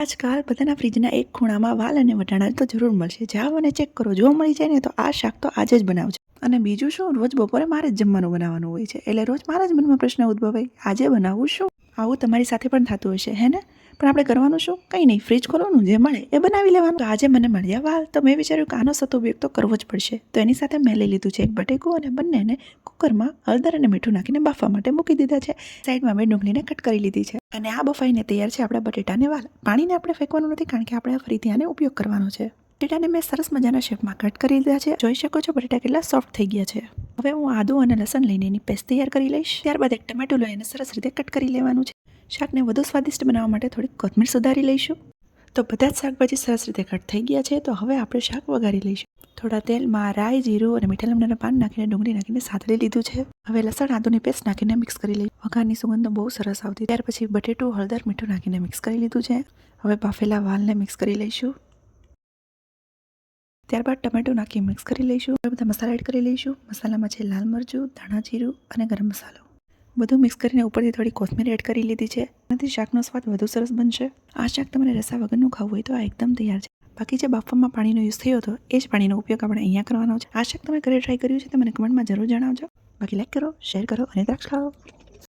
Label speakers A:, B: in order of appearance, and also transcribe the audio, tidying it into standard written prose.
A: આજકાલ બધાના ફ્રીજના એક ખૂણામાં વાલ અને વટાણા તો જરૂર મળશે. જાઓ અને ચેક કરો. જો મળી જાય ને તો આ શાક તો આજે જ બનાવજો. અને બીજું શું, રોજ બપોરે મારે જ જમવાનું બનાવવાનું હોય છે, એટલે રોજ મારા જ મનમાં પ્રશ્ન ઉદ્ભવાય, આજે બનાવવું શું? આવું તમારી સાથે પણ થતું હશે, હે ને? પણ આપણે કરવાનું શું? કંઈ નહીં, ફ્રીજ ખોલવાનું, જે મળે એ બનાવી લેવાનું. તો આજે મને મળ્યા વાલ, તો મેં વિચાર્યું કે આનો સદુપયોગ તો કરવો જ પડશે. તો એની સાથે મેં લઈ લીધું છે એક બટેકું અને બંનેને કુકરમાં હળદર અને મીઠું નાખીને બાફવા માટે મૂકી દીધા છે. સાઈડમાં મેં ડુંગળીને કટ કરી લીધી છે અને આ બફાઈને તૈયાર છે આપણા બટેટાને વાલ. પાણીને આપણે ફેંકવાનું નથી, કારણ કે આપણે ફરીથી આને ઉપયોગ કરવાનો છે. બટેટાને મેં સરસ મજાના શેપમાં કટ કરી લીધા છે. જોઈ શકો છો બટેટા કેટલા સોફ્ટ થઈ ગયા છે. હવે હું આદુ અને લસણ લઈને એની પેસ્ટ તૈયાર કરી લઈશ. ત્યારબાદ એક ટમેટું લઈને સરસ રીતે કટ કરી લેવાનું છે. શાકને વધુ સ્વાદિષ્ટ બનાવવા માટે થોડીક કોથમીર સુધારી લઈશું. તો બધા જ શાકભાજી સરસ રીતે કટ થઈ ગયા છે. તો હવે આપણે શાક વઘારી લઈશું. થોડા તેલમાં રાઈ, જીરું અને મીઠા લીમડાના પાન નાખીને ડુંગળી નાખીને સાતળી લીધું છે. હવે લસણ આદુની પેસ્ટ નાખીને મિક્સ કરી લઈશું. વઘારની સુગંધ બહુ સરસ આવતી. ત્યાર પછી બટેટું, હળદર, મીઠું નાખીને મિક્સ કરી લીધું છે. હવે બાફેલા વાલને મિક્સ કરી લઈશું. ત્યારબાદ ટમેટું નાખી મિક્સ કરી લઈશું. બધા મસાલા એડ કરી લઈશું. મસાલામાં છે લાલ મરચું, ધાણા જીરું અને ગરમ મસાલો. બધું મિક્સ કરીને ઉપરથી થોડી કોથમીર એડ કરી લીધી છે. એનાથી શાકનો સ્વાદ વધુ સરસ બનશે. આ શાક તમારે રસા વગરનું ખાવું હોય તો આ એકદમ તૈયાર છે. બાકી જે બાફવામાં પાણીનો યુઝ થયો હતો એ જ પાણીનો ઉપયોગ આપણે અહીંયા કરવાનો છે. આ શાક તમે ઘરે ટ્રાય કર્યું છે તો મને કમેન્ટમાં જરૂર જણાવજો. બાકી લાઈક કરો, શેર કરો અને દ્રાક્ષ ખાઓ.